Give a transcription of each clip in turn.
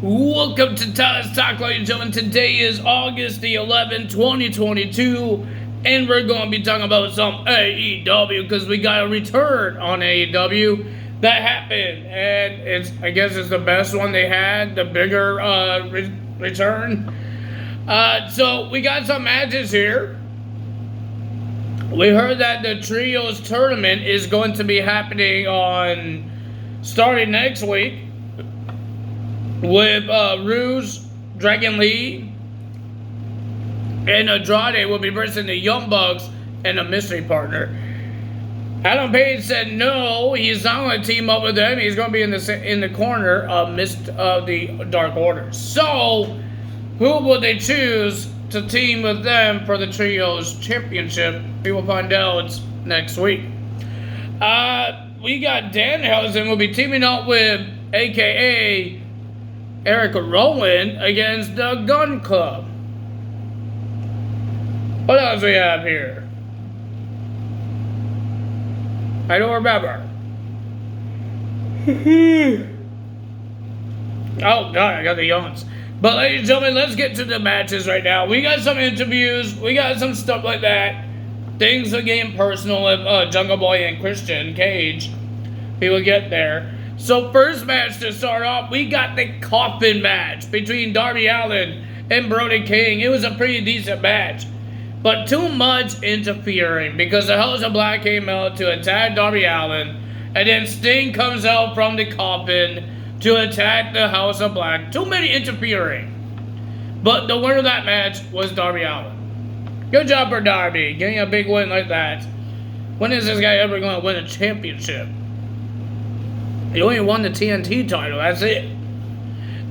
Welcome to Tyler's Talk, ladies and gentlemen. Today is August the 11th, 2022, and we're going to be talking about some AEW because we got a return on AEW that happened, and I guess it's the best one they had, the bigger return. So we got some matches here. We heard that the Trios tournament is going to be happening starting next week, with Rouge, Dragon Lee, and Andrade will be versus the Young Bucks and a mystery partner. Adam Page said no, he's not going to team up with them. He's going to be in the corner of the Dark Order. So, who will they choose to team with them for the Trios Championship? We will find out next week. We got Danhausen will be teaming up with AKA Eric Rowan against the Gun Club. What else we have here? I don't remember. Oh God, I got the yawns. But ladies and gentlemen, let's get to the matches right now. We got some interviews. We got some stuff like that. Things are getting personal with Jungle Boy and Christian Cage. We will get there. So first match to start off, we got the coffin match between Darby Allin and Brody King. It was a pretty decent match, but too much interfering because the House of Black came out to attack Darby Allin, and then Sting comes out from the coffin to attack the House of Black. Too many interfering. But the winner of that match was Darby Allin. Good job for Darby, getting a big win like that. When is this guy ever going to win a championship? He only won the TNT title, that's it.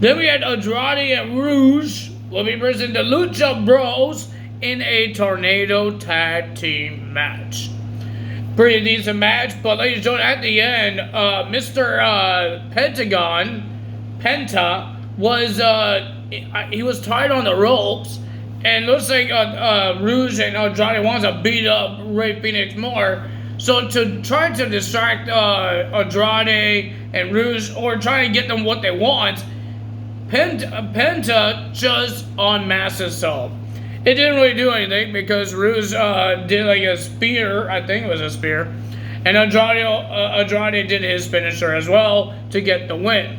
Then we had Andrade and Rouge will be versus the Lucha Bros in a Tornado Tag Team match. Pretty decent match, but ladies and gentlemen, at the end, Mr. Penta, was tied on the ropes, and looks like Rouge and Andrade wants to beat up Rey Fenix more. So to try to distract Andrade and Rouge, or try to get them what they want, Penta just unmasked himself. It didn't really do anything because Rouge did like a spear, I think it was a spear, and Andrade did his finisher as well to get the win.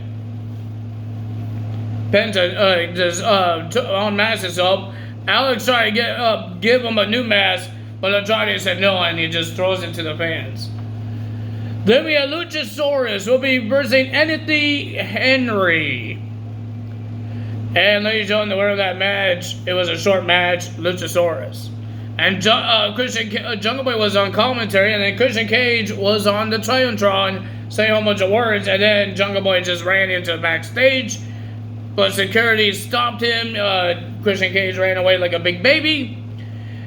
Penta just unmasked himself. Alex tried to give him a new mask, but Andrade said no, and he just throws it to the fans. Then we have Luchasaurus will be versus Anthony Henry. And ladies and gentlemen, the winner of that match, it was a short match, Luchasaurus. And Jungle Boy was on commentary, and then Christian Cage was on the Triumphtron saying a whole bunch of words, and then Jungle Boy just ran into the backstage, but security stopped him. Christian Cage ran away like a big baby.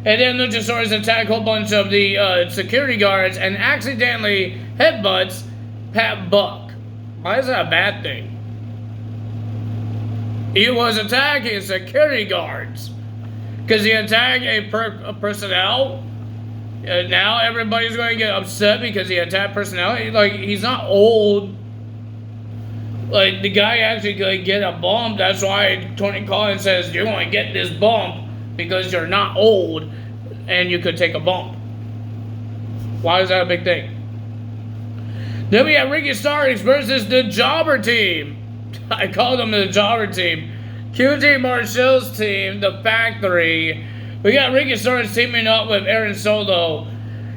And then Luchasaurus attacked a whole bunch of the security guards and accidentally headbutts Pat Buck. Why is that a bad thing? He was attacking security guards because he attacked a personnel. Now everybody's going to get upset because he attacked personnel. He's not old. Like, the guy actually could get a bump. That's why Tony Khan says you're going to get this bump because you're not old and you could take a bump. Why is that a big thing? Then we have Ricky Starks versus the Jobber team. I call them the Jobber team. QT Marshall's team, the Factory. We got Ricky Starks teaming up with Aaron Solo.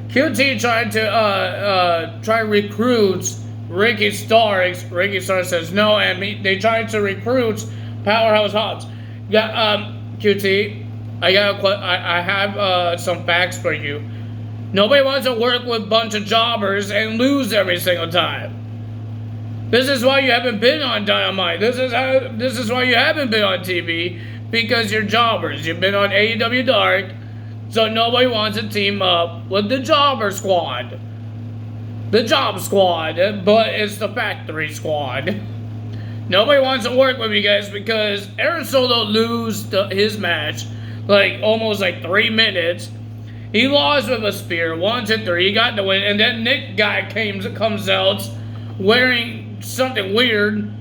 QT tried to recruit Ricky Starks. Ricky Starks says no, and they tried to recruit Powerhouse Hobbs. QT, I have some facts for you. Nobody wants to work with a bunch of jobbers and lose every single time. This is why you haven't been on Dynamite. This is why you haven't been on TV, because you're jobbers. You've been on AEW Dark, so nobody wants to team up with the Jobber Squad. The Job Squad, but it's the Factory Squad. Nobody wants to work with you guys because Aaron Solo lost his match almost 3 minutes. He lost with a spear, 1, 2, 3. He got the win, and then Nick guy comes out wearing something weird.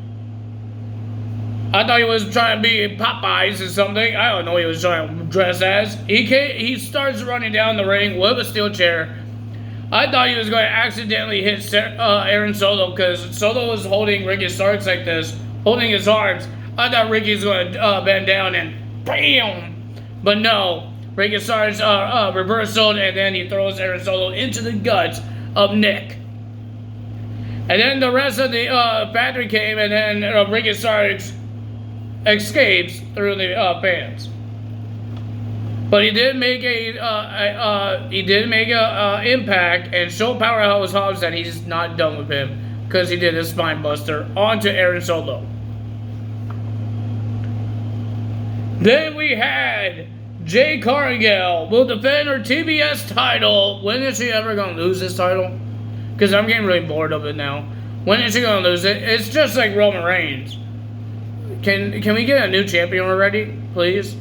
I thought he was trying to be Popeyes or something. I don't know what he was trying to dress as. He starts running down the ring with a steel chair. I thought he was going to accidentally hit Aaron Solo because Solo was holding Ricky Starks like this, holding his arms. I thought Ricky was going to bend down and BAM! But no, Ricky Starks reversaled, and then he throws Aaron Solo into the guts of Nick. And then the rest of the factory came, and then Ricky Starks escapes through the fans. But he did make a impact and show Powerhouse Hobbs that he's not done with him because he did his spine buster onto Aaron Solo. Then we had Jade Cargill will defend her TBS title. When is she ever gonna lose this title? Because I'm getting really bored of it now. When is she gonna lose it? It's just like Roman Reigns. Can we get a new champion already, please?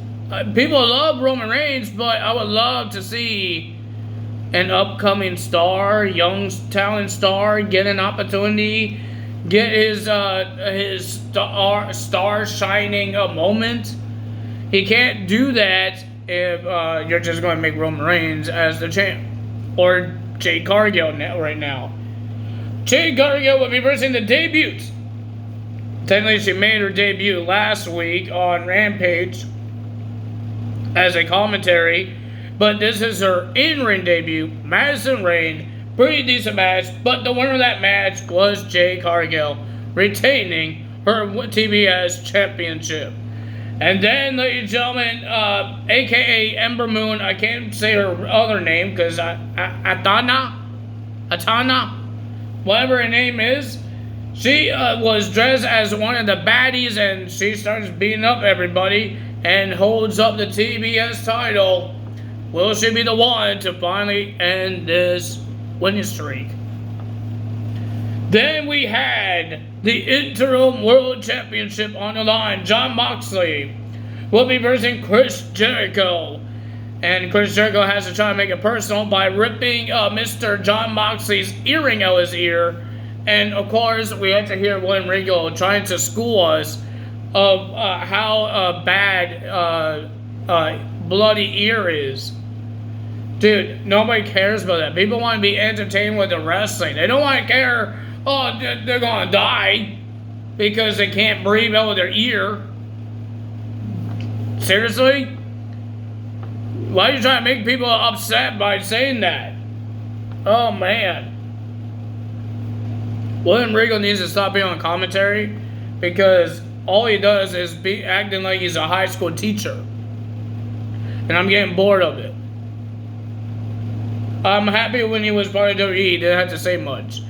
People love Roman Reigns, but I would love to see an upcoming star, young talent star, get an opportunity, get his star shining a moment. He can't do that if you're just going to make Roman Reigns as the champ, or Jade Cargill right now. Jade Cargill will be versing the debut. Technically, she made her debut last week on Rampage as a commentary, but this is her in-ring debut. Madison Rayne, pretty decent match, but the winner of that match was Jade Cargill, retaining her TBS championship. And then, ladies and gentlemen, aka Ember Moon, I can't say her other name because Atana, whatever her name is, she was dressed as one of the baddies, and she starts beating up everybody and holds up the TBS title. Will she be the one to finally end this winning streak? Then we had the interim world championship on the line. Jon Moxley will be versing Chris Jericho. And Chris Jericho has to try to make it personal by ripping Mr. Jon Moxley's earring out his ear. And of course, we had to hear William Regal trying to school us of how bad bloody ear is. Dude, nobody cares about that. People want to be entertained with the wrestling. They don't want to care, oh, they're going to die because they can't breathe out with their ear. Seriously? Why are you trying to make people upset by saying that? Oh, man. William Regal needs to stop being on commentary because all he does is be acting like he's a high school teacher. And I'm getting bored of it. I'm happy when he was part of WWE, he didn't have to say much.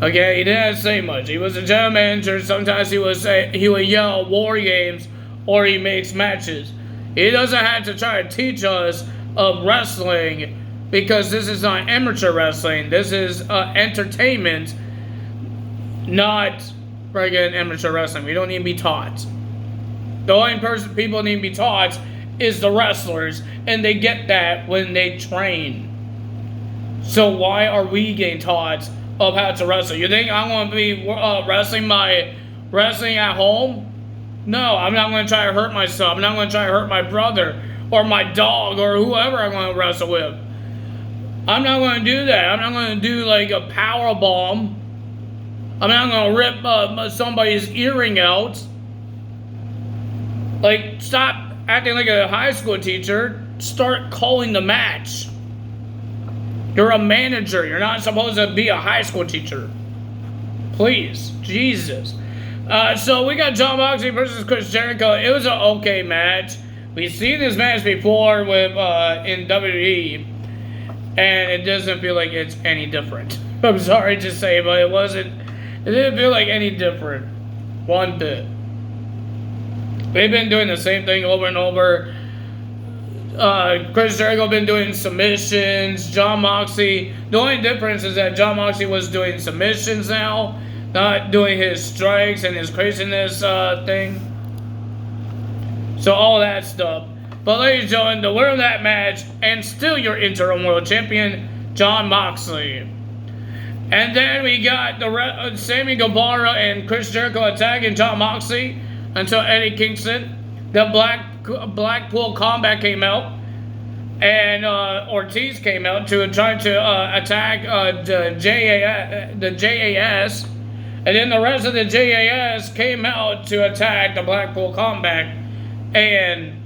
Okay, he didn't have to say much. He was a general manager. Sometimes he would yell war games or he makes matches. He doesn't have to try to teach us of wrestling because this is not amateur wrestling. This is entertainment, not friggin' amateur wrestling. We don't need to be taught. The only person people need to be taught is the wrestlers, and they get that when they train. So why are we getting taught of how to wrestle? You think I'm going to be wrestling at home? No, I'm not going to try to hurt myself. I'm not going to try to hurt my brother or my dog or whoever I'm going to wrestle with. I'm not going to do that. I'm not going to do like a power bomb. I'm not going to rip somebody's earring out. Like, stop acting like a high school teacher. Start calling the match. You're a manager. You're not supposed to be a high school teacher. Please. Jesus. So we got Jon Moxley versus Chris Jericho. It was an okay match. We've seen this match before with in WWE, and it doesn't feel like it's any different. I'm sorry to say, but it didn't feel like any different. One bit. They've been doing the same thing over and over. Chris Jericho been doing submissions. Jon Moxley. The only difference is that Jon Moxley was doing submissions now, not doing his strikes and his craziness thing. So all that stuff. But ladies and gentlemen, the winner of that match, and still your interim world champion, Jon Moxley. And then we got Sammy Guevara and Chris Jericho attacking Jon Moxley. until Eddie Kingston. The Blackpool Combat came out, and Ortiz came out to try to attack the JAS, and then the rest of the JAS came out to attack the Blackpool Combat and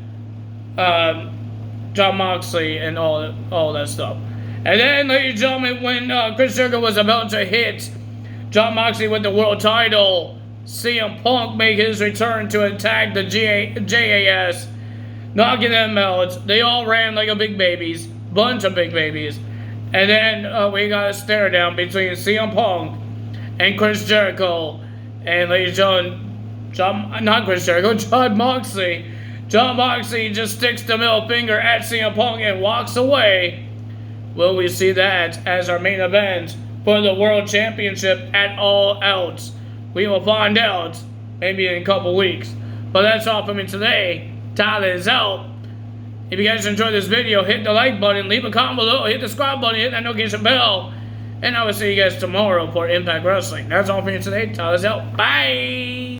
Jon Moxley and all that stuff. And then, ladies and gentlemen, when Chris Jericho was about to hit Jon Moxley with the world title, CM Punk made his return to attack the JAS, knocking them out. They all ran like a big babies, bunch of big babies. And then we got a stare down between CM Punk and Chris Jericho. And ladies and gentlemen, Jon Moxley. Jon Moxley just sticks the middle finger at CM Punk and walks away. Will we see that as our main event for the World Championship at All Out? We will find out maybe in a couple weeks. But that's all for me today. Tyler is out. If you guys enjoyed this video, hit the like button, leave a comment below, hit the subscribe button, hit that notification bell. And I will see you guys tomorrow for Impact Wrestling. That's all for me today. Tyler's out. Bye.